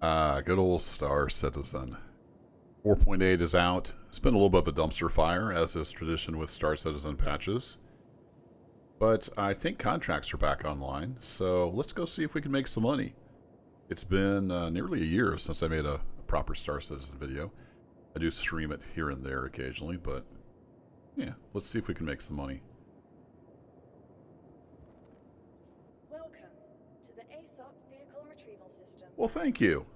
Good old Star Citizen. 4.8 is out. It's been a little bit of a dumpster fire, as is tradition with Star Citizen patches. But I think contracts are back online, so let's go see if we can make some money. It's been nearly a year since I made a proper Star Citizen video. I do stream it here and there occasionally, but yeah, let's see if we can make some money. Welcome to the ASOP Vehicle Retrieval System. Well, thank you.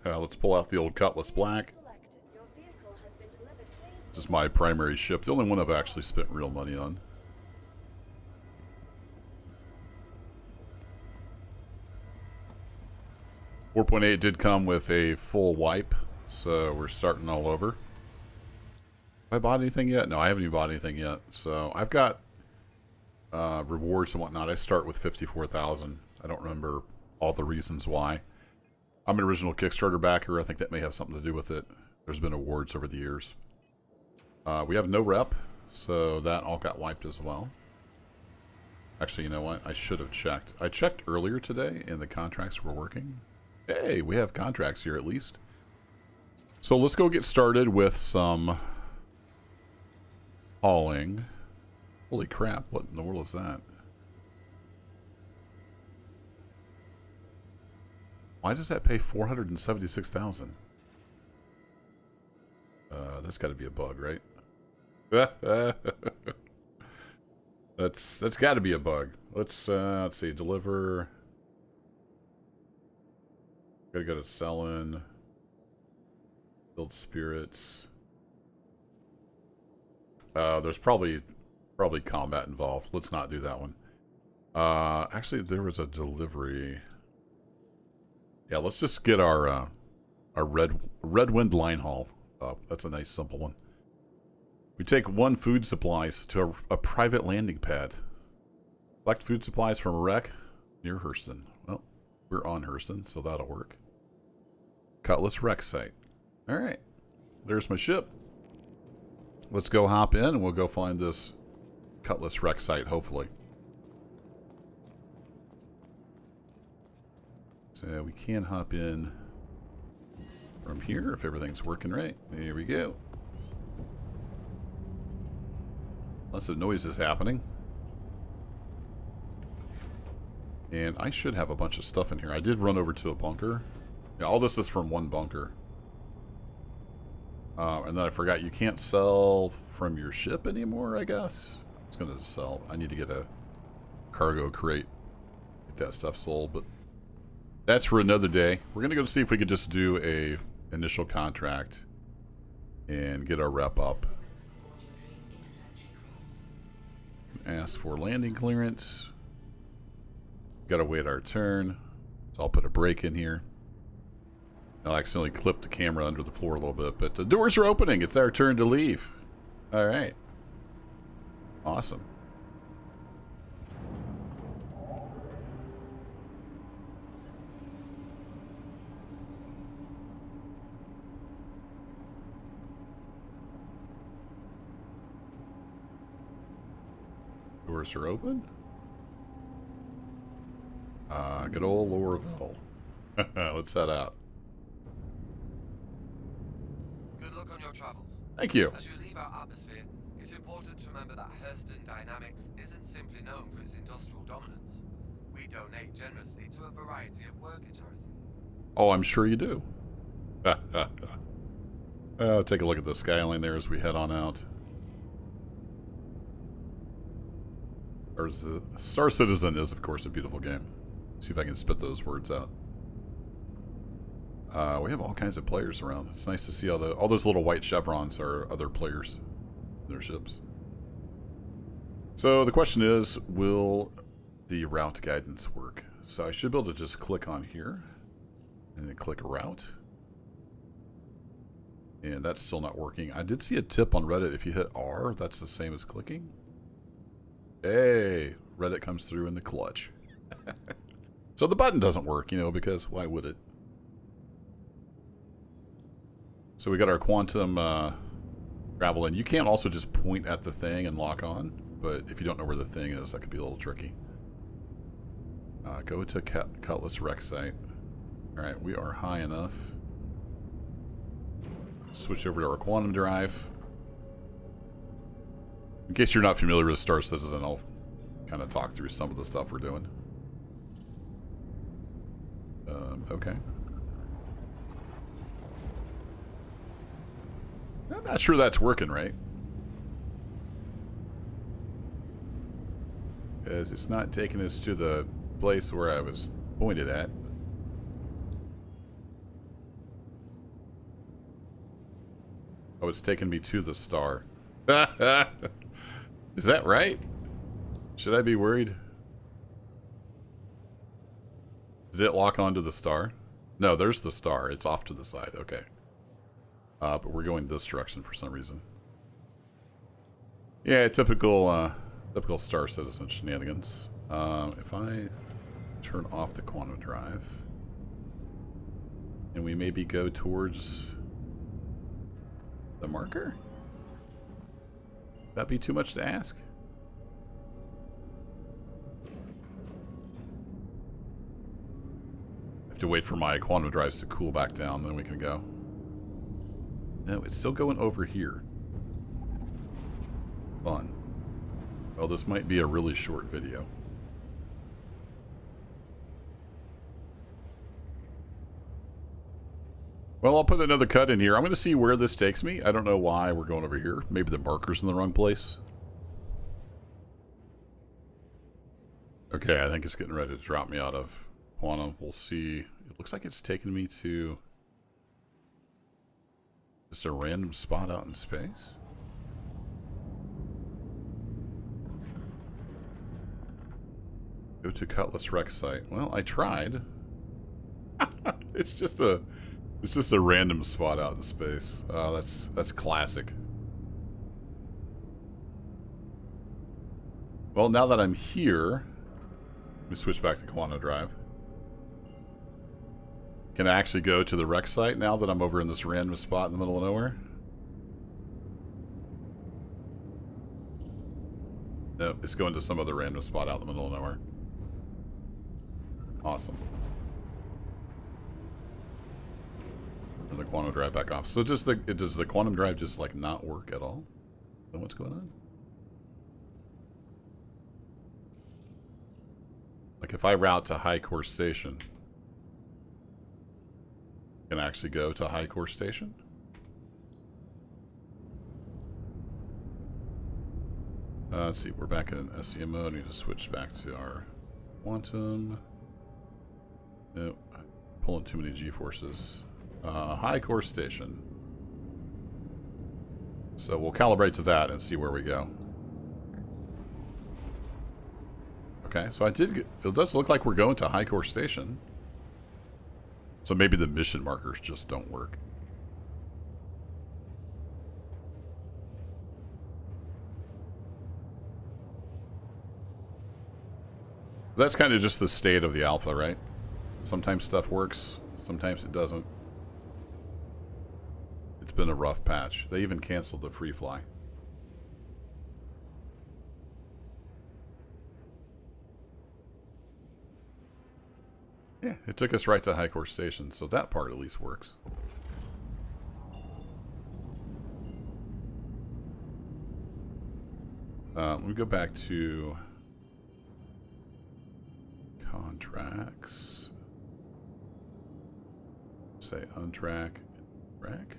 Let's pull out the old Cutlass Black. Your vehicle has been delivered. This is my primary ship, the only one I've actually spent real money on. .8 did come with a full wipe, so we're starting all over. Have I bought anything yet? No, I haven't even bought anything yet. So I've got rewards and whatnot. I start with 54,000. I don't remember all the reasons why. I'm an original Kickstarter backer. I think that may have something to do with it. There's been awards over the years. We have no rep, so that all got wiped as well. Actually, you know what? I should have checked. I checked earlier today, and the contracts were working. Hey, we have contracts here at least. So let's go get started with some hauling. Holy crap, what in the world is that? Why does that pay 476,000? That's got to be a bug, right? That's got to be a bug. Let's see, deliver. Gotta go to selling. Build spirits. There's probably combat involved. Let's not do that one. Actually, there was a delivery. Yeah, let's just get our Redwind line haul. That's a nice simple one. We take 1 food supplies to a private landing pad. Collect food supplies from a wreck near Hurston. Well, we're on Hurston, so that'll work. Cutlass wreck site. All right, there's my ship. Let's go hop in and we'll go find this Cutlass wreck site, hopefully. So we can hop in from here if everything's working right. Here we go. Lots of noises happening. And I should have a bunch of stuff in here. I did run over to a bunker. Yeah, all this is from one bunker. And then I forgot you can't sell from your ship anymore, I guess. It's going to sell. I need to get a cargo crate. Get that stuff sold, but that's for another day. We're going to go see if we could just do a initial contract and get our rep up. Ask for landing clearance. Got to wait our turn. So I'll put a brake in here. I'll accidentally clip the camera under the floor a little bit, but the doors are opening. It's our turn to leave. All right. Awesome. Doors are open. Good old Lorville. Let's head out. Good luck on your travels. Thank you. As you leave our atmosphere, it's important to remember that Hurston Dynamics isn't simply known for its industrial dominance. We donate generously to a variety of worker charities. Oh, I'm sure you do. Take a look at the skyline there as we head on out. Star Citizen is, of course, a beautiful game. See if I can spit those words out. We have all kinds of players around. It's nice to see all those little white chevrons are other players in their ships. So the question is, will the route guidance work? So I should be able to just click on here and then click route. And that's still not working. I did see a tip on Reddit. If you hit R, that's the same as clicking. Hey, Reddit comes through in the clutch. So the button doesn't work, you know, because why would it? So we got our quantum travel in. You can't also just point at the thing and lock on, but if you don't know where the thing is, that could be a little tricky. Go to Cutlass wreck site. Alright, we are high enough. Switch over to our quantum drive. In case you're not familiar with Star Citizen, I'll kind of talk through some of the stuff we're doing. Okay. I'm not sure that's working right. Because it's not taking us to the place where I was pointed at. Oh, it's taking me to the star. Is that right? Should I be worried? Did it lock onto the star? No, there's the star. It's off to the side. Okay. But we're going this direction for some reason. Yeah, typical Star Citizen shenanigans. If I turn off the quantum drive, and we maybe go towards the marker? That'd be too much to ask? I have to wait for my quantum drives to cool back down, then we can go. No, it's still going over here. Fun. Well, this might be a really short video. Well, I'll put another cut in here. I'm going to see where this takes me. I don't know why we're going over here. Maybe the marker's in the wrong place. Okay, I think it's getting ready to drop me out of quantum. We'll see. It looks like it's taking me to just a random spot out in space. Go to Cutlass Rex site. Well, I tried. It's just a random spot out in space. Oh, that's classic. Well, now that I'm here, let me switch back to quantum drive. Can I actually go to the Rex site now that I'm over in this random spot in the middle of nowhere? Nope, it's going to some other random spot out in the middle of nowhere. Awesome. And the quantum drive back off. So does the quantum drive just like not work at all? Then what's going on? Like if I route to High Core Station, can I actually go to High Core Station? Let's see, we're back in SCMO. I need to switch back to our quantum. Nope, pulling too many G-forces. High Core Station. So we'll calibrate to that and see where we go. Okay, so it does look like we're going to High Core Station. So maybe the mission markers just don't work. That's kind of just the state of the alpha, right? Sometimes stuff works, sometimes it doesn't. It's been a rough patch. They even canceled the free fly. Yeah, it took us right to High Core Station, so that part at least works. Let me go back to contracts. Say untrack, track.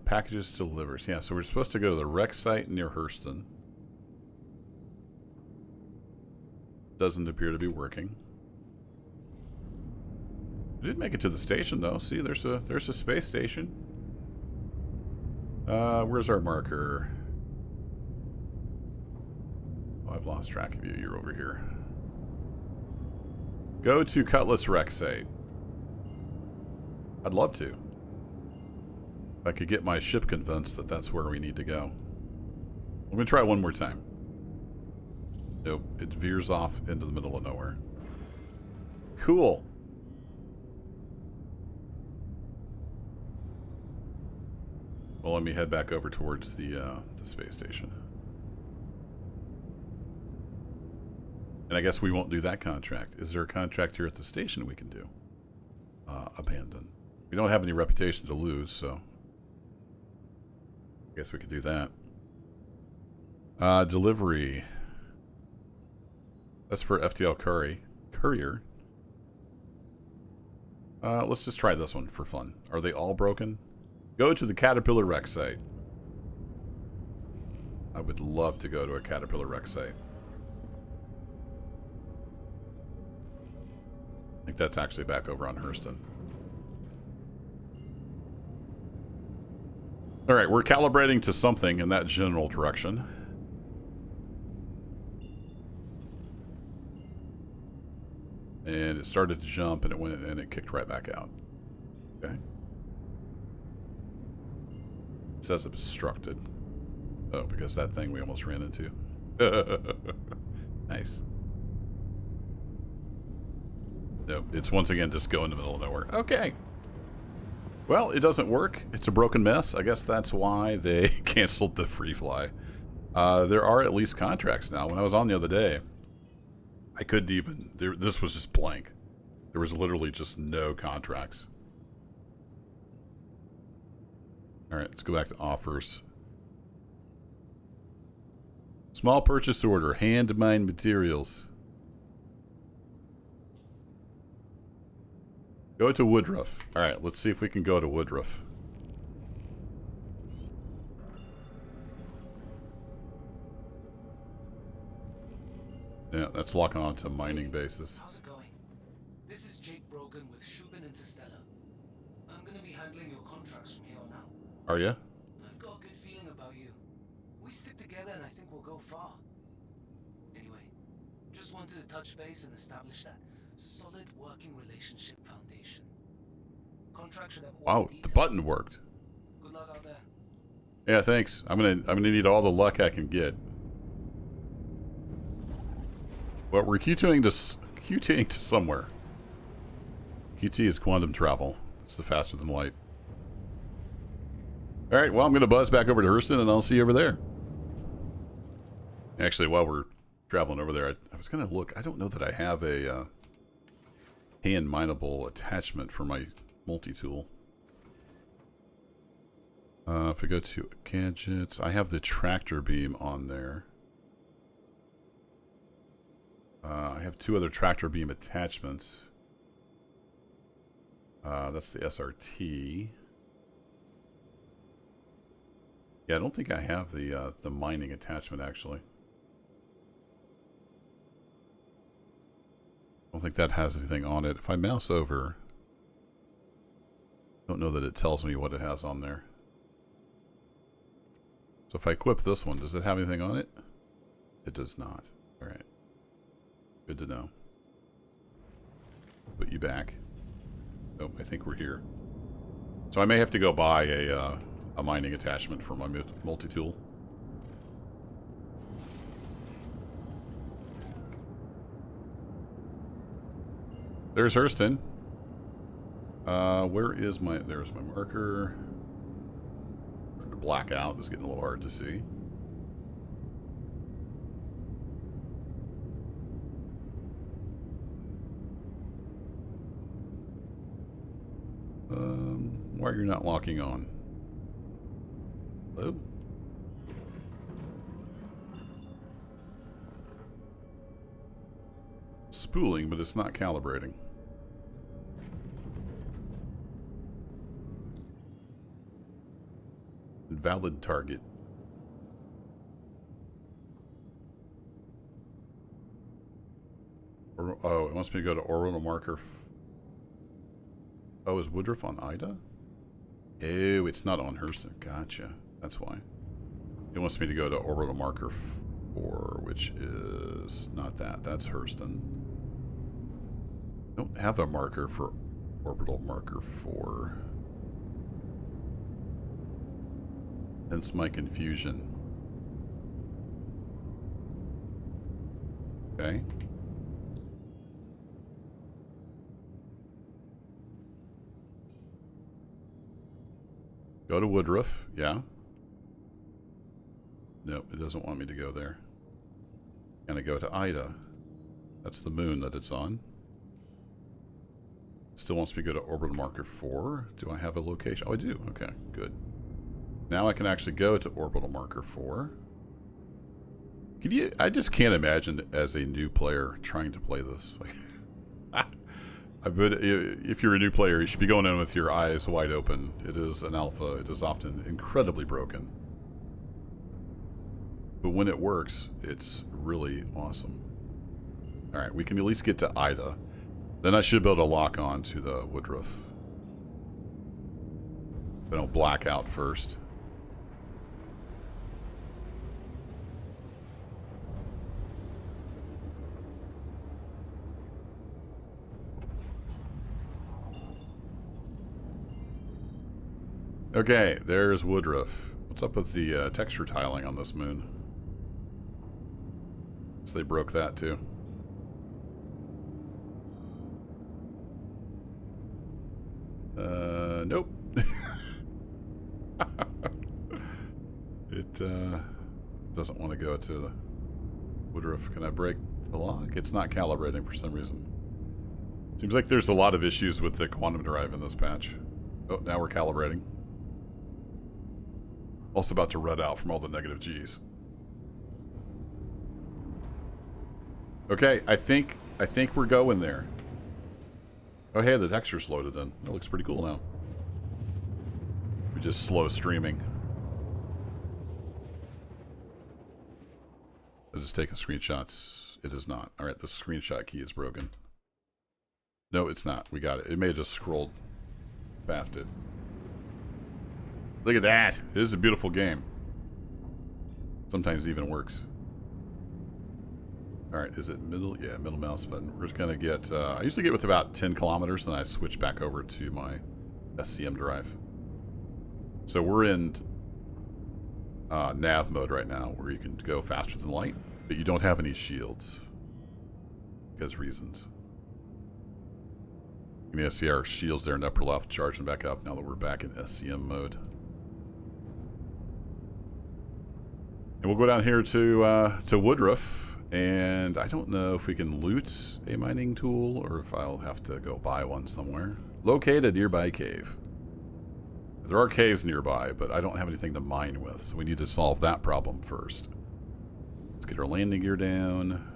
Packages delivers. Yeah, so we're supposed to go to the Rex site near Hurston. Doesn't appear to be working. We did make it to the station though. See, there's a space station. Where's our marker? Oh, I've lost track of you. You're over here. Go to Cutlass Rex site. I'd love to. If I could get my ship convinced that that's where we need to go. I'm going to try one more time. Nope, it veers off into the middle of nowhere. Cool. Well, let me head back over towards the space station. And I guess we won't do that contract. Is there a contract here at the station we can do? Abandon. We don't have any reputation to lose, so I guess we could do that. Delivery. That's for FTL Courier. Let's just try this one for fun. Are they all broken? Go to the Caterpillar wreck site. I would love to go to a Caterpillar wreck site. I think that's actually back over on Hurston. Alright, we're calibrating to something in that general direction. And it started to jump and it went and it kicked right back out. Okay. It says obstructed. Oh, because that thing we almost ran into. Nice. Nope, it's once again just go in the middle of nowhere. Okay. Well, it doesn't work. It's a broken mess. I guess that's why they canceled the free fly. There are at least contracts now. When I was on the other day, I couldn't even... this was just blank. There was literally just no contracts. Alright, let's go back to offers. Small purchase order. Hand mine materials. Go to Woodruff. Alright, let's see if we can go to Woodruff. Yeah, that's locking on to mining bases. How's it going? This is Jake Brogan with Shubin Interstellar. I'm gonna be handling your contracts from here on out. Are you? I've got a good feeling about you. We stick together and I think we'll go far. Anyway, just wanted to touch base and establish that solid working relationship foundation. Contract should have all Wow, the details. button worked. Good luck out there. Yeah, thanks. I'm gonna need all the luck I can get. Well, we're QTing to somewhere. QT is quantum travel. It's the faster than light. All right, well, I'm going to buzz back over to Hurston, and I'll see you over there. Actually, while we're traveling over there, I was going to look. I don't know that I have a hand mineable attachment for my multi-tool. If I go to gadgets, I have the tractor beam on there. I have two other tractor beam attachments. That's the SRT. Yeah, I don't think I have the mining attachment actually. I don't think that has anything on it. If I mouse over, I don't know that it tells me what it has on there. So if I equip this one, does it have anything on it? It does not. All right. Good to know. Put you back. Oh, I think we're here. So I may have to go buy a mining attachment for my multi-tool. There's Hurston. Where is my... There's my marker. The blackout is getting a little hard to see. Why are you not locking on? Hello? Spooling, but it's not calibrating. Invalid target. Oh, it wants me to go to orbital marker. Oh, is Woodruff on Ida? Oh, it's not on Hurston. Gotcha. That's why. It wants me to go to orbital marker 4, which is not that. That's Hurston. Don't have a marker for orbital marker 4. Hence my confusion. Okay. Go to Woodruff, yeah. Nope, it doesn't want me to go there. Gonna go to Ida. That's the moon that it's on. Still wants me to go to orbital marker 4. Do I have a location? Oh, I do. Okay, good. Now I can actually go to orbital marker 4. Can you? I just can't imagine as a new player trying to play this. Like, but if you're a new player, you should be going in with your eyes wide open. It is an alpha. It is often incredibly broken. But when it works, it's really awesome. Alright, we can at least get to Ida. Then I should be able to lock on to the Woodruff. Then I'll black out first. Okay, there's Woodruff. What's up with the texture tiling on this moon? So they broke that too. Nope. It doesn't want to go to the Woodruff. Can I break the lock? It's not calibrating for some reason. Seems like there's a lot of issues with the quantum drive in this patch. Oh, now we're calibrating. Also about to red out from all the negative G's. Okay, I think we're going there. Oh hey, the texture's loaded in. That looks pretty cool now. We just slow streaming. I'm just taking screenshots. It is not. Alright, the screenshot key is broken. No, it's not. We got it. It may have just scrolled past it. Look at that. It is a beautiful game. Sometimes it even works. Alright, is it middle? Yeah, middle mouse button. We're just going to get... I usually get with about 10 kilometers, and I switch back over to my SCM drive. So we're in nav mode right now, where you can go faster than light, but you don't have any shields. Because reasons. You can see our shields there in the upper left charging back up now that we're back in SCM mode. And we'll go down here to Woodruff, and I don't know if we can loot a mining tool or if I'll have to go buy one somewhere. Locate a nearby cave. There are caves nearby, but I don't have anything to mine with, so we need to solve that problem first. Let's get our landing gear down.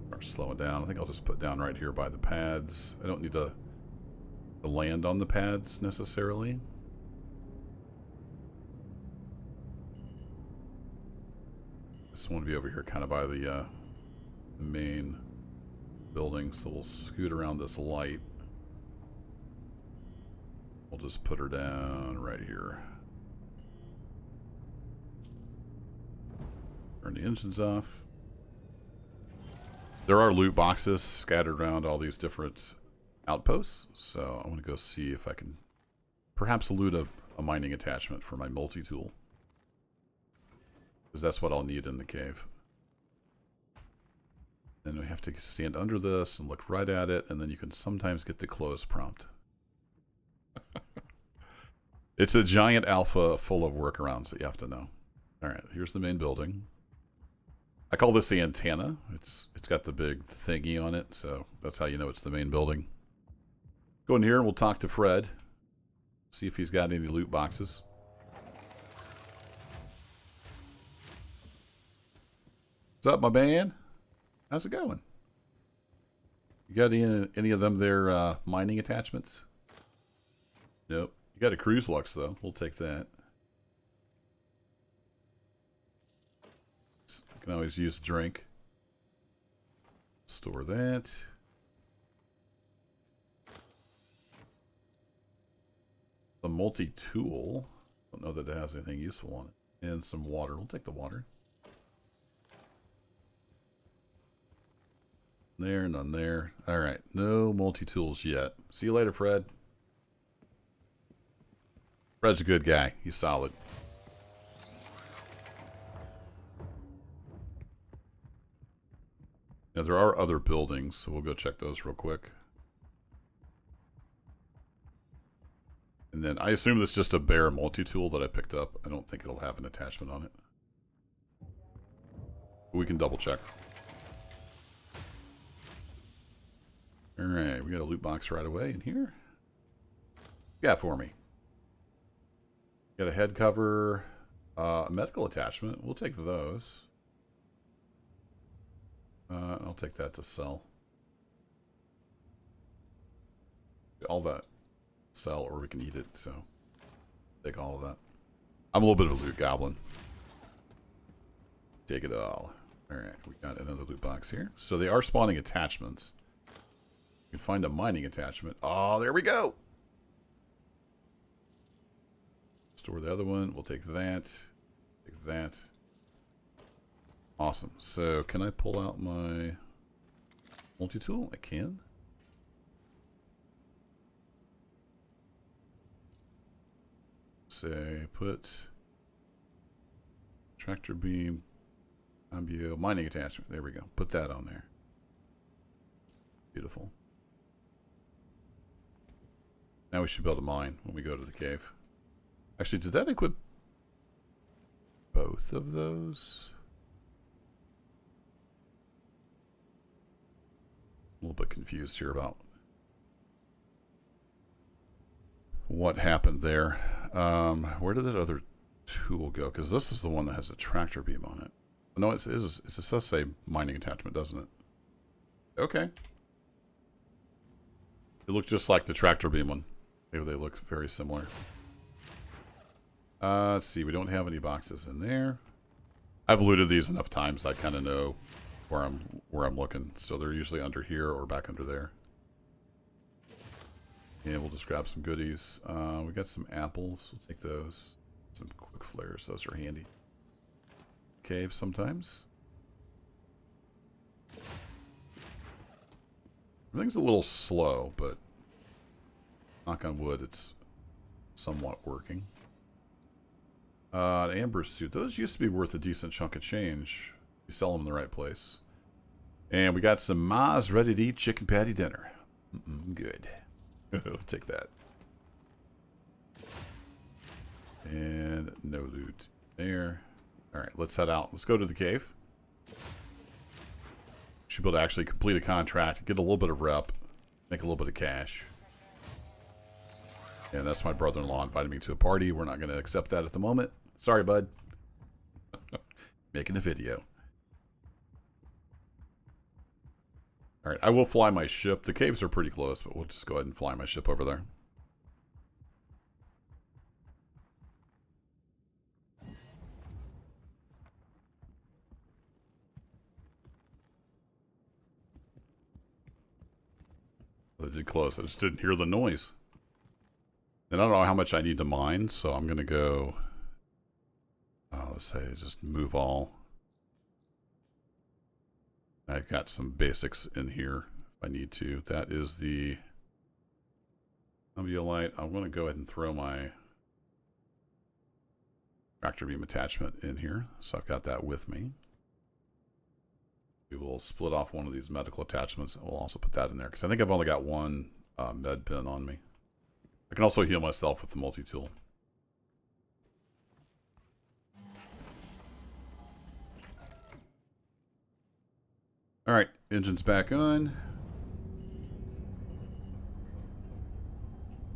Start slowing down. I think I'll just put down right here by the pads. I don't need to land on the pads necessarily. Just want to be over here kind of by the main building, so we'll scoot around this light. We'll just put her down right here. Turn the engines off. There are loot boxes scattered around all these different outposts, so I want to go see if I can perhaps loot a mining attachment for my multi-tool. Because that's what I'll need in the cave. Then we have to stand under this and look right at it, and then you can sometimes get the close prompt. It's a giant alpha full of workarounds that you have to know. Alright, here's the main building. I call this the antenna. It's got the big thingy on it, so that's how you know it's the main building. Go in here and we'll talk to Fred. See if he's got any loot boxes. What's up, my man? How's it going? You got any of them there mining attachments? Nope. You got a cruise lux though. We'll take that. You can always use a drink. Store that. The multi-tool. Don't know that it has anything useful on it. And some water. We'll take the water. There, none there. Alright, no multi-tools yet. See you later, Fred. Fred's a good guy. He's solid. Now, there are other buildings, so we'll go check those real quick. And then I assume this is just a bare multi-tool that I picked up. I don't think it'll have an attachment on it. We can double check. Alright, we got a loot box right away in here. Yeah, for me. Got a head cover, a medical attachment. We'll take those. I'll take that to sell. All that sell, or we can eat it, so take all of that. I'm a little bit of a loot goblin. Take it all. Alright, we got another loot box here. So they are spawning attachments. You can find a mining attachment. Oh, there we go! Store the other one. We'll take that. Take that. Awesome. So, can I pull out my multi-tool? I can. Say, put tractor beam, ambio, mining attachment. There we go. Put that on there. Beautiful. Now we should be able to mine when we go to the cave. Actually, did that equip both of those? A little bit confused here about what happened there. Where did that other tool go? Because this is the one that has a tractor beam on it. No, it does say mining attachment, doesn't it? Okay. It looked just like the tractor beam one. Maybe they look very similar. Let's see. We don't have any boxes in there. I've looted these enough times. I kind of know where I'm looking. So they're usually under here or back under there. And we'll just grab some goodies. We got some apples. We'll take those. Some quick flares. Those are handy. Cave sometimes. Everything's a little slow, but knock on wood, it's somewhat working. An amber suit. Those used to be worth a decent chunk of change. You sell them in the right place. And we got some Ma's ready-to-eat chicken patty dinner. Good. We'll take that. And no loot there. Alright, let's head out. Let's go to the cave. Should be able to actually complete a contract, get a little bit of rep, make a little bit of cash. And that's my brother-in-law invited me to a party. We're not going to accept that at the moment. Sorry, bud. Making a video. Alright, I will fly my ship. The caves are pretty close, but we'll just go ahead and fly my ship over there. It did close. I just didn't hear the noise. And I don't know how much I need to mine, so I'm going to go... let's say just move all. I've got some basics in here if I need to. That is the Ambiolite. I'm going to go ahead and throw my tractor beam attachment in here. So I've got that with me. We will split off one of these medical attachments and we'll also put that in there because I think I've only got one med pin on me. I can also heal myself with the multi-tool. Alright, engine's back on.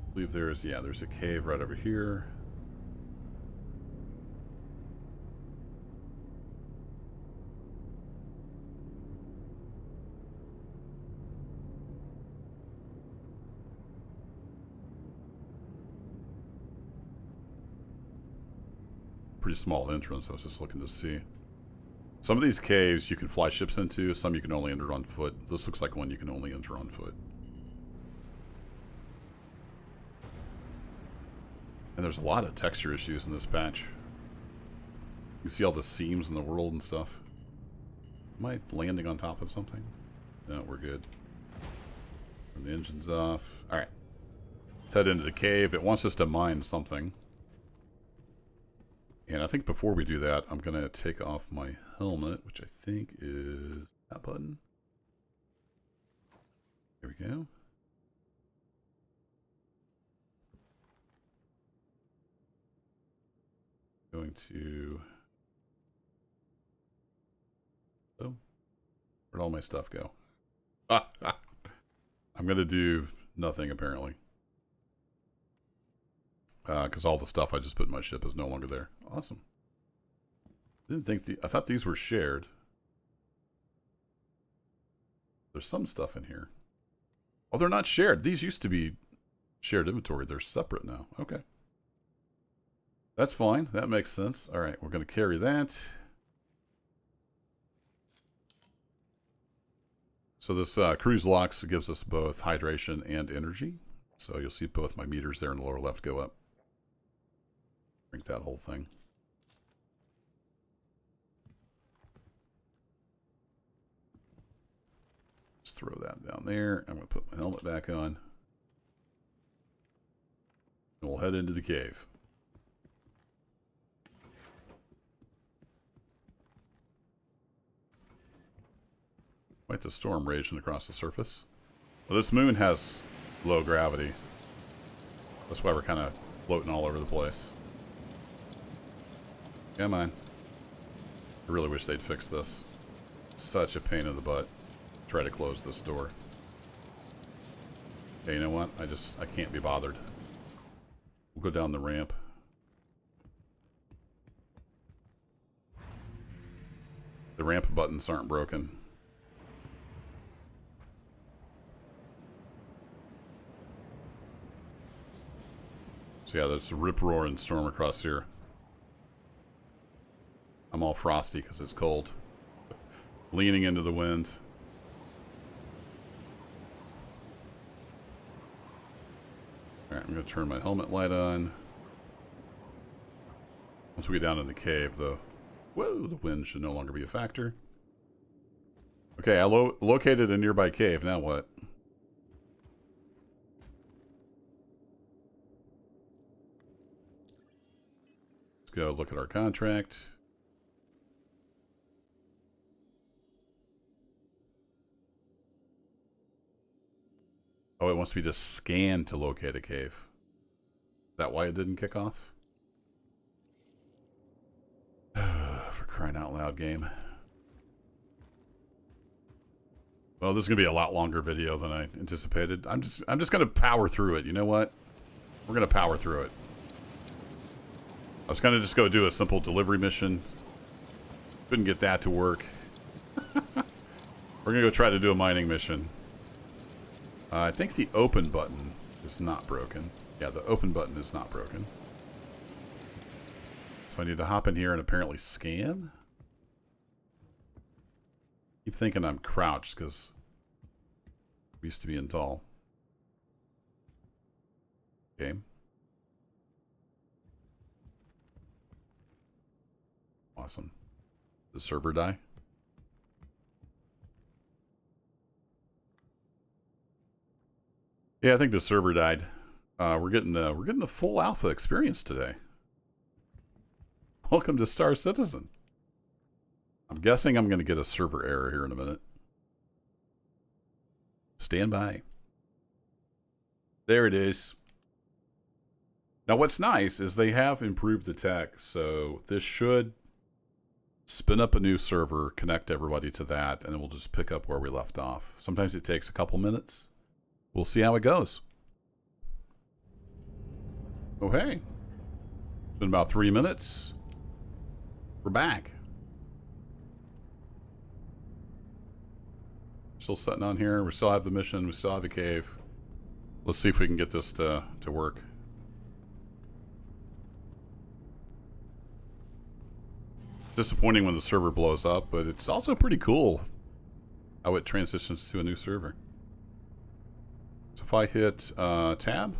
I believe there's a cave right over here. Pretty small entrance, I was just looking to see. Some of these caves you can fly ships into, some you can only enter on foot. This looks like one you can only enter on foot. And there's a lot of texture issues in this patch. You see all the seams in the world and stuff. Am I landing on top of something? No, we're good. Turn the engine's off. Alright. Let's head into the cave. It wants us to mine something. And I think before we do that, I'm going to take off my helmet, which I think is that button. There we go. Going to Where'd all my stuff go? I'm going to do nothing, apparently. Because all the stuff I just put in my ship is no longer there. Awesome. Didn't think I thought these were shared. There's some stuff in here. Oh, they're not shared. These used to be shared inventory. They're separate now. Okay. That's fine. That makes sense. All right, we're going to carry that. So this cruise locks gives us both hydration and energy. So you'll see both my meters there in the lower left go up. Drink that whole thing. Just throw that down there. I'm going to put my helmet back on. And we'll head into the cave. Quite the storm raging across the surface. Well, this moon has low gravity. That's why we're kind of floating all over the place. Come on. I really wish they'd fix this. Such a pain in the butt. Try to close this door. Okay, you know what? I can't be bothered. We'll go down the ramp. The ramp buttons aren't broken. So yeah, there's a rip-roaring storm across here. I'm all frosty because it's cold. Leaning into the wind. Alright, I'm going to turn my helmet light on. Once we get down in the cave, the wind should no longer be a factor. Okay, I located a nearby cave. Now what? Let's go look at our contract. Oh, it wants me to scan to locate a cave. Is that why it didn't kick off? For crying out loud, game. Well, this is gonna be a lot longer video than I anticipated. I'm just gonna power through it. You know what? We're gonna power through it. I was gonna just go do a simple delivery mission. Couldn't get that to work. We're gonna go try to do a mining mission. I think the open button is not broken. Yeah, the open button is not broken. So I need to hop in here and apparently scan. Keep thinking I'm crouched because I used to be in tall. Game. Awesome. Did the server die? Yeah, I think the server died. We're getting the full alpha experience today. Welcome to Star Citizen. I'm guessing I'm going to get a server error here in a minute. Stand by. There it is. Now what's nice is they have improved the tech, so this should spin up a new server, connect everybody to that, and then we'll just pick up where we left off. Sometimes it takes a couple minutes. We'll see how it goes. Oh, hey. It's been about 3 minutes. We're back. Still sitting on here. We still have the mission. We still have a cave. Let's see if we can get this to work. Disappointing when the server blows up, but it's also pretty cool how it transitions to a new server. So if I hit tab,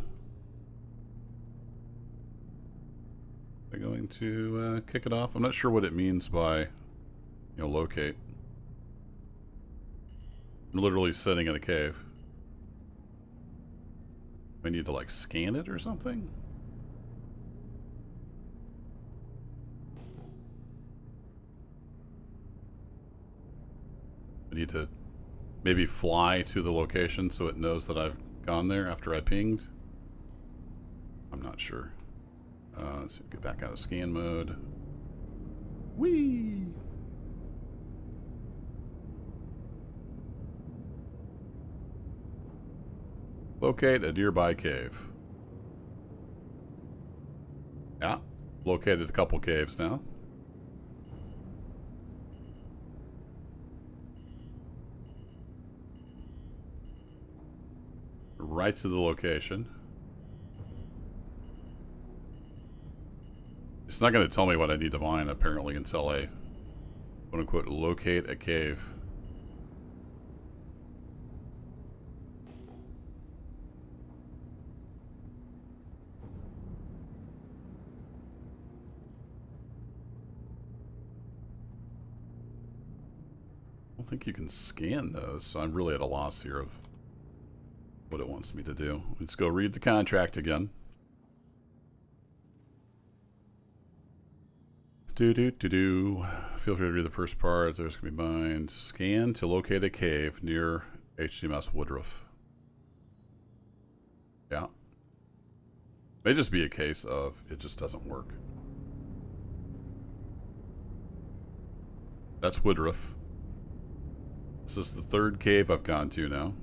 I'm going to kick it off. I'm not sure what it means by, locate. I'm literally sitting in a cave. I need to like scan it or something. I need to maybe fly to the location so it knows that I've gone there after I pinged. I'm not sure. Let's get back out of scan mode. Whee! Locate a nearby cave. Yeah, located a couple caves now. Right to the location. It's not going to tell me what I need to mine, apparently, until I, quote-unquote, locate a cave. I don't think you can scan those, so I'm really at a loss here of what it wants me to do. Let's go read the contract again. Feel free to read the first part. There's going to be mined. Scan to locate a cave near HMS Woodruff. Yeah. May just be a case of it just doesn't work. That's Woodruff. This is the third cave I've gone to now.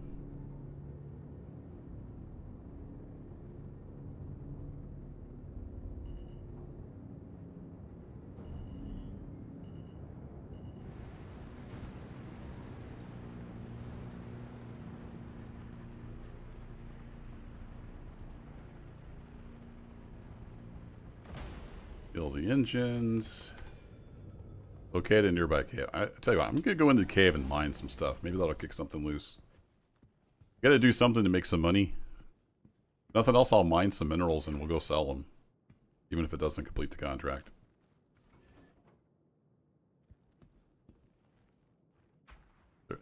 Kill the engines. Locate a nearby cave. I tell you what, I'm going to go into the cave and mine some stuff. Maybe that'll kick something loose. Got to do something to make some money. Nothing else, I'll mine some minerals and we'll go sell them. Even if it doesn't complete the contract.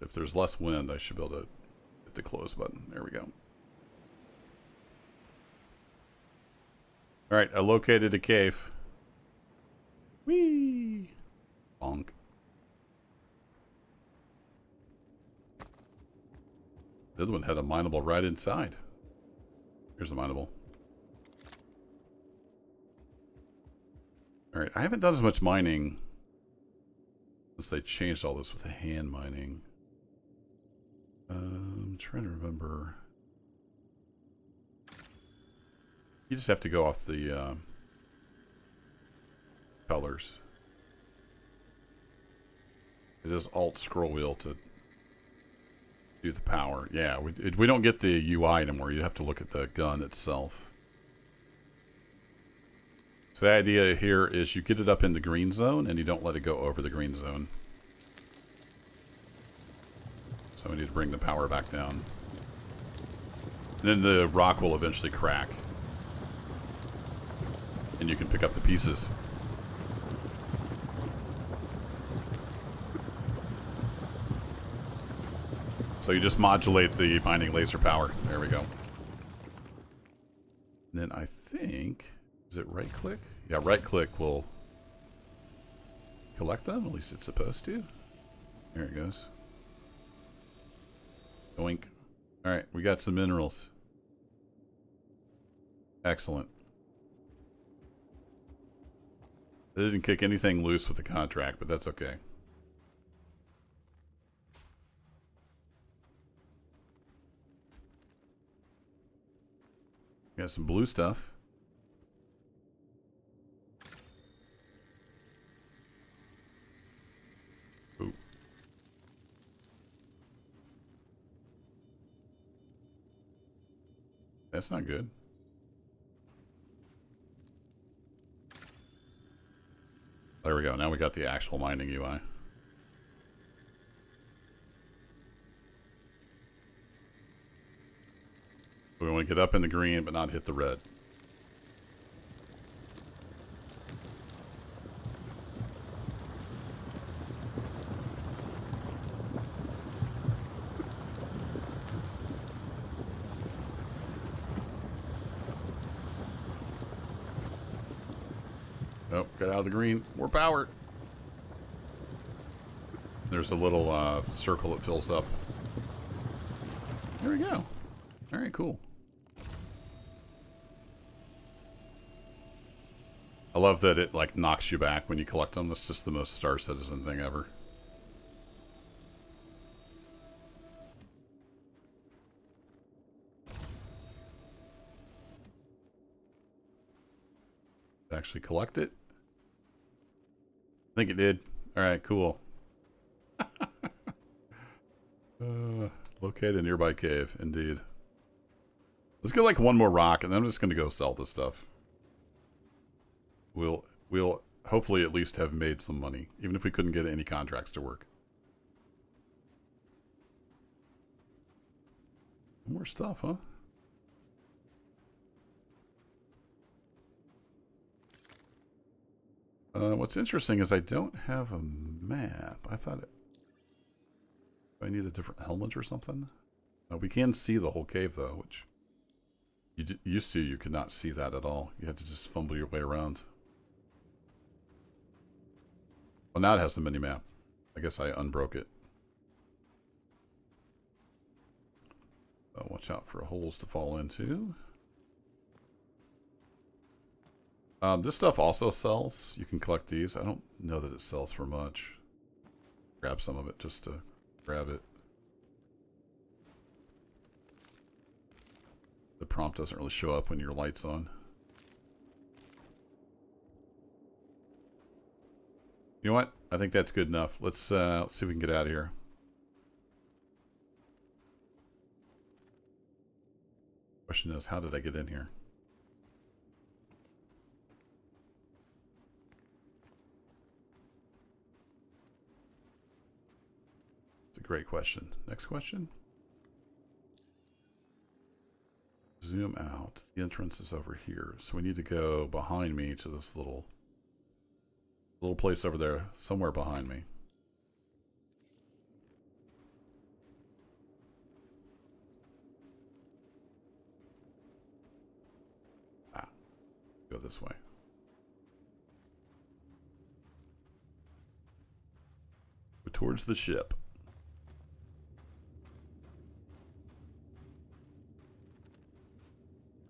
If there's less wind, I should be able to hit the close button. There we go. Alright, I located a cave. Whee! Bonk. The other one had a mineable right inside. Here's a mineable. Alright, I haven't done as much mining since they changed all this with the hand mining. I'm trying to remember. You just have to go off the colors. It is Alt scroll wheel to do the power. Yeah, we don't get the UI anymore. You have to look at the gun itself. So the idea here is you get it up in the green zone and you don't let it go over the green zone. So we need to bring the power back down. And then the rock will eventually crack. And you can pick up the pieces. So you just modulate the mining laser power. There we go. And then I think, is it right click? Yeah, right click will collect them. At least it's supposed to. There it goes. Doink. Alright, we got some minerals. Excellent. They didn't kick anything loose with the contract, but that's okay. Got some blue stuff. Ooh. That's not good. There we go. Now we got the actual mining UI. We want to get up in the green, but not hit the red. Oh, got out of the green. More power. There's a little circle that fills up. There we go. All right, cool. I love that it like knocks you back when you collect them. That's just the most Star Citizen thing ever. actually collect it? I think it did. Alright, cool. Locate a nearby cave, indeed. Let's get like one more rock, and then I'm just going to go sell this stuff. We'll hopefully at least have made some money, even if we couldn't get any contracts to work. More stuff, huh? What's interesting is I don't have a map. I thought I need a different helmet or something. We can see the whole cave though, which you could not see that at all. You had to just fumble your way around. Well, now it has the mini map. I guess I unbroke it. Watch out for holes to fall into. This stuff also sells. You can collect these. I don't know that it sells for much. Grab some of it just to grab it. The prompt doesn't really show up when your light's on. You know what? I think that's good enough. Let's see if we can get out of here. Question is, how did I get in here? It's a great question. Next question. Zoom out. The entrance is over here. So we need to go behind me to this little place over there. Somewhere behind me. Go this way. Go towards the ship.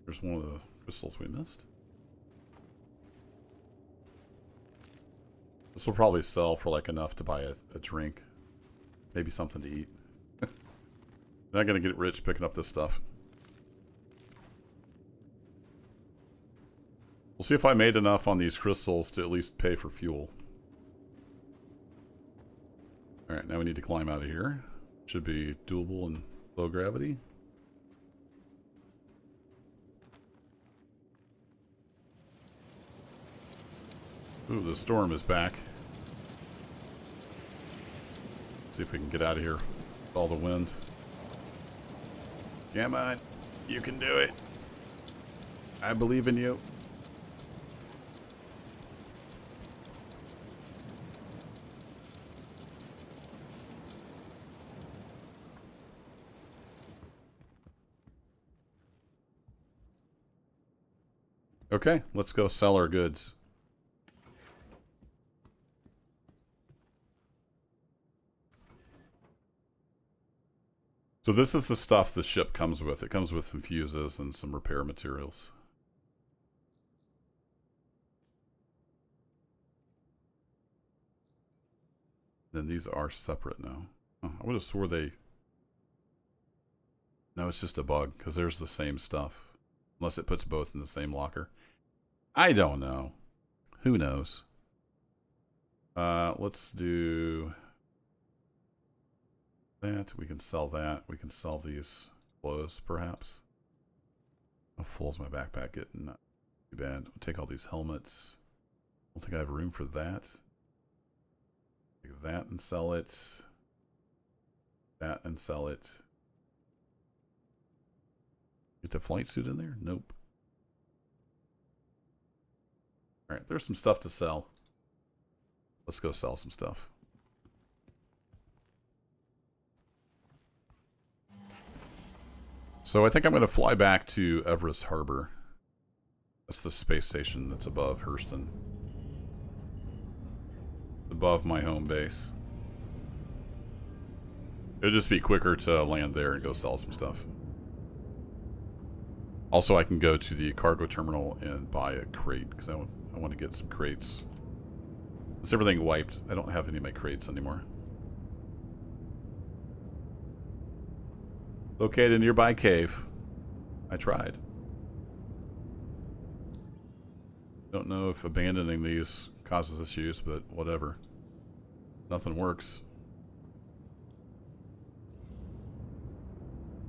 There's one of the crystals we missed. This will probably sell for like enough to buy a drink. Maybe something to eat. Not gonna get rich picking up this stuff. We'll see if I made enough on these crystals to at least pay for fuel. Alright, now we need to climb out of here. Should be doable in low gravity. Ooh, the storm is back. See if we can get out of here with all the wind. Come on, you can do it. I believe in you. Okay, let's go sell our goods. So this is the stuff the ship comes with. It comes with some fuses and some repair materials. Then these are separate now. Oh, I would have swore they... No, it's just a bug, because there's the same stuff. Unless it puts both in the same locker. I don't know. Who knows? Let's do that. We can sell that. We can sell these clothes, perhaps. How full is my backpack getting? Not too bad. I'll take all these helmets. I don't think I have room for that. Take that and sell it. That and sell it. Get the flight suit in there? Nope. Alright, there's some stuff to sell. Let's go sell some stuff. So I think I'm going to fly back to Everest Harbor. That's the space station that's above Hurston. Above my home base. It'll just be quicker to land there and go sell some stuff. Also, I can go to the cargo terminal and buy a crate, because I want to get some crates. It's everything wiped. I don't have any of my crates anymore. Located a nearby cave. I tried. Don't know if abandoning these causes issues, but whatever. Nothing works.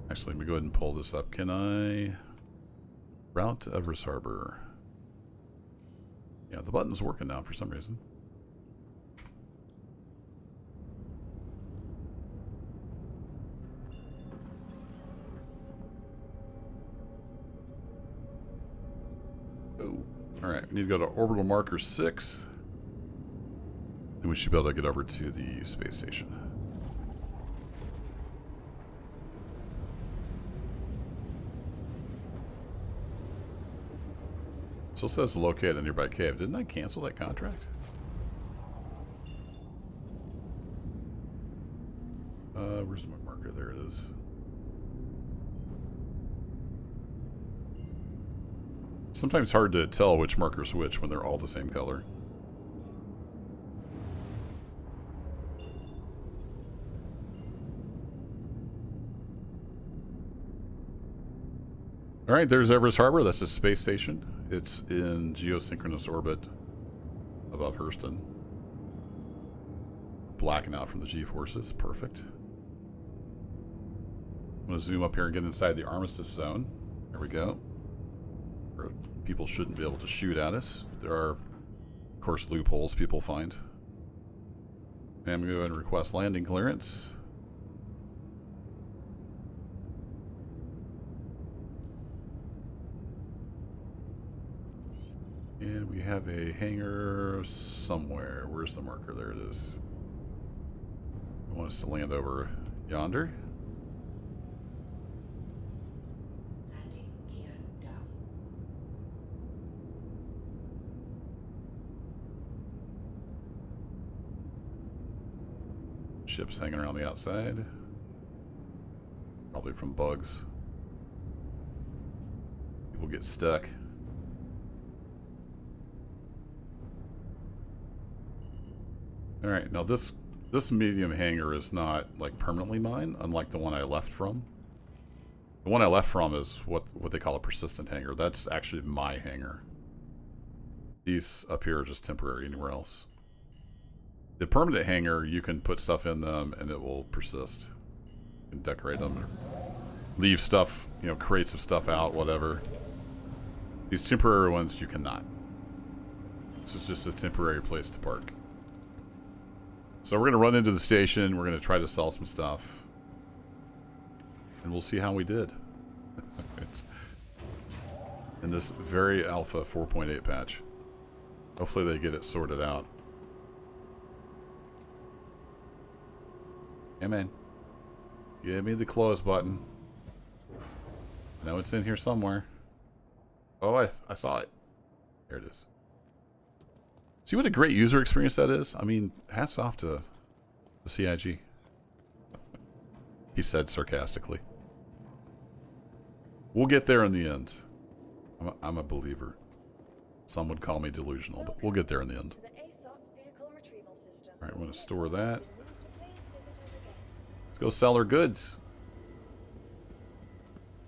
Actually, let me go ahead and pull this up. Can I... Route to Everest Harbor. Yeah, the button's working now for some reason. Oh, alright. We need to go to orbital marker 6. And we should be able to get over to the space station. Still says locate a nearby cave. Didn't I cancel that contract? Where's my marker? There it is. Sometimes hard to tell which marker's which when they're all the same color. Alright, there's Everest Harbor. That's the space station. It's in geosynchronous orbit above Hurston. Blacking out from the G-forces. Perfect. I'm going to zoom up here and get inside the Armistice Zone. There we go. Where people shouldn't be able to shoot at us. There are, of course, loopholes people find. And I'm going to go ahead and request landing clearance. And we have a hangar somewhere. Where's the marker? There it is. I want us to land over yonder. Landing gear down. Ships hanging around the outside. Probably from bugs. People get stuck. Alright, now this medium hangar is not like permanently mine, unlike the one I left from. The one I left from is what they call a persistent hangar. That's actually my hangar. These up here are just temporary anywhere else. The permanent hangar, you can put stuff in them and it will persist. You can decorate them or leave stuff, you know, crates of stuff out, whatever. These temporary ones, you cannot. This is just a temporary place to park. So we're going to run into the station. We're going to try to sell some stuff. And we'll see how we did. It's in this very alpha 4.8 patch. Hopefully they get it sorted out. Hey man. Give me the close button. I know it's in here somewhere. Oh, I saw it. There it is. See what a great user experience that is? I mean, hats off to the CIG. He said sarcastically. We'll get there in the end. I'm a believer. Some would call me delusional, but we'll get there in the end. To the ASOP vehicle retrieval system. Alright, I'm going to store that. Move to place visitors again. Let's go sell our goods.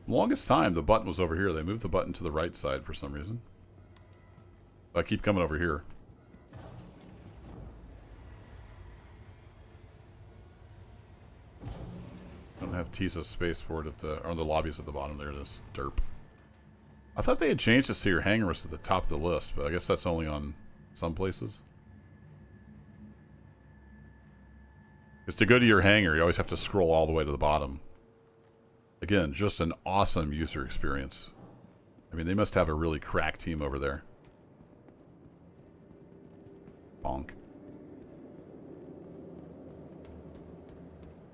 Longest time, the button was over here. They moved the button to the right side for some reason. I keep coming over here. I don't have TISA spaceport at the lobbies at the bottom. There it is. Derp. I thought they had changed this to your hangar was at the top of the list, but I guess that's only on some places. Because to go to your hangar, you always have to scroll all the way to the bottom. Again, just an awesome user experience. I mean, they must have a really crack team over there. Bonk.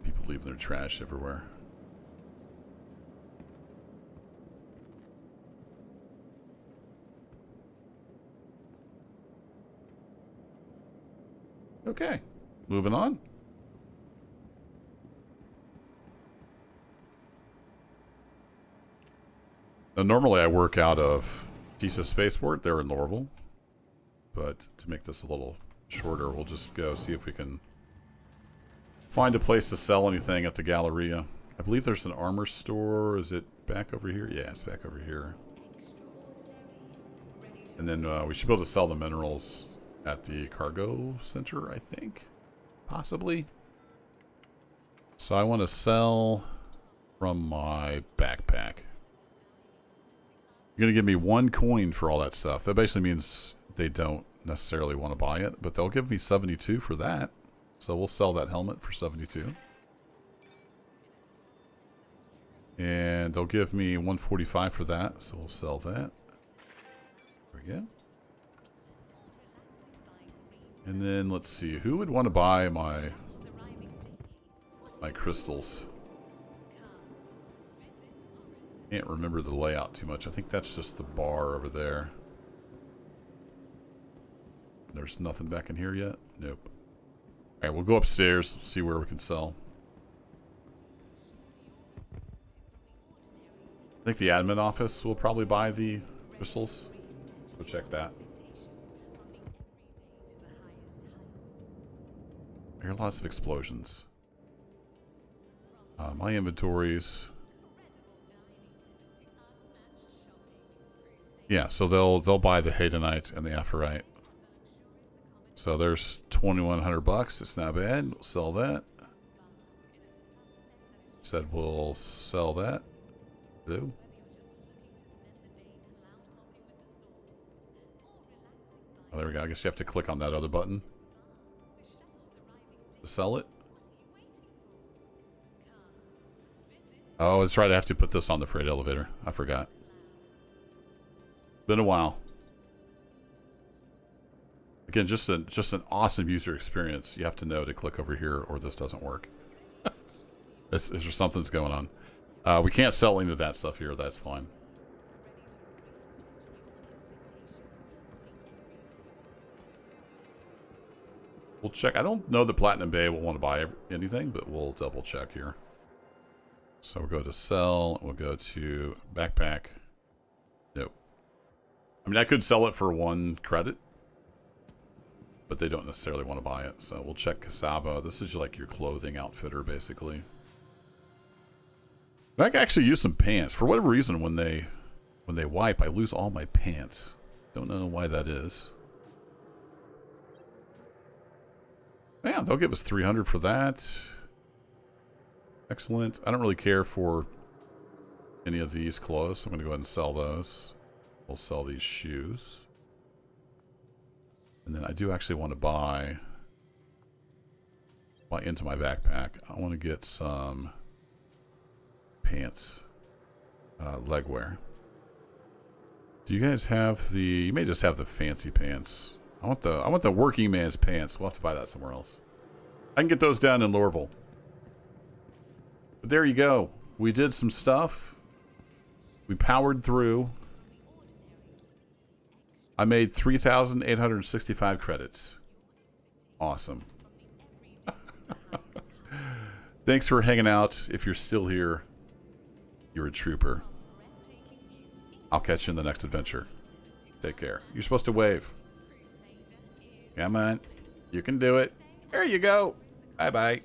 People leaving their trash everywhere. Okay, moving on. Now, normally I work out of TISA Spaceport. They're in Norval. But to make this a little shorter, we'll just go see if we can find a place to sell anything at the Galleria. I believe there's an armor store. Is it back over here? Yeah, it's back over here. Ready to And then we should be able to sell the minerals at the cargo center, I think. Possibly. So I want to sell from my backpack. You're going to give me 1 coin for all that stuff. That basically means they don't necessarily want to buy it, but they'll give me 72 for that. So we'll sell that helmet for 72. And they'll give me 145 for that, so we'll sell that. There we go. And then let's see, who would want to buy my crystals? Can't remember the layout too much. I think that's just the bar over there. There's nothing back in here yet? Nope. Alright, we'll go upstairs, see where we can sell. I think the admin office will probably buy the crystals. Go check that. I hear lots of explosions. My inventories. Yeah, so they'll buy the Haydenite and the Aphorite. So there's 2,100 bucks. It's not bad. We'll sell that. Said we'll sell that. Do. Oh, there we go. I guess you have to click on that other button to sell it. Oh, that's right. I have to put this on the freight elevator. I forgot. Been a while. Again, just an awesome user experience. You have to know to click over here or this doesn't work. There's something's going on. We can't sell any of that stuff here. That's fine. We'll check. I don't know that Platinum Bay will want to buy anything, but we'll double check here. So we'll go to sell. We'll go to backpack. Nope. I mean, I could sell it for 1 credit, but they don't necessarily want to buy it. So we'll check Kasaba. This is like your clothing outfitter, basically. I can actually use some pants. For whatever reason, when they wipe, I lose all my pants. Don't know why that is. Yeah, they'll give us 300 for that. Excellent. I don't really care for any of these clothes, so I'm going to go ahead and sell those. We'll sell these shoes. And then I do actually want to buy into my backpack. I want to get some pants, leg wear. Do you guys have the? You may just have the fancy pants. I want the working man's pants. We'll have to buy that somewhere else. I can get those down in Lorville. But there you go. We did some stuff. We powered through. I made 3,865 credits. Awesome. Thanks for hanging out. If you're still here, you're a trooper. I'll catch you in the next adventure. Take care. You're supposed to wave. Come on. You can do it. There you go. Bye-bye.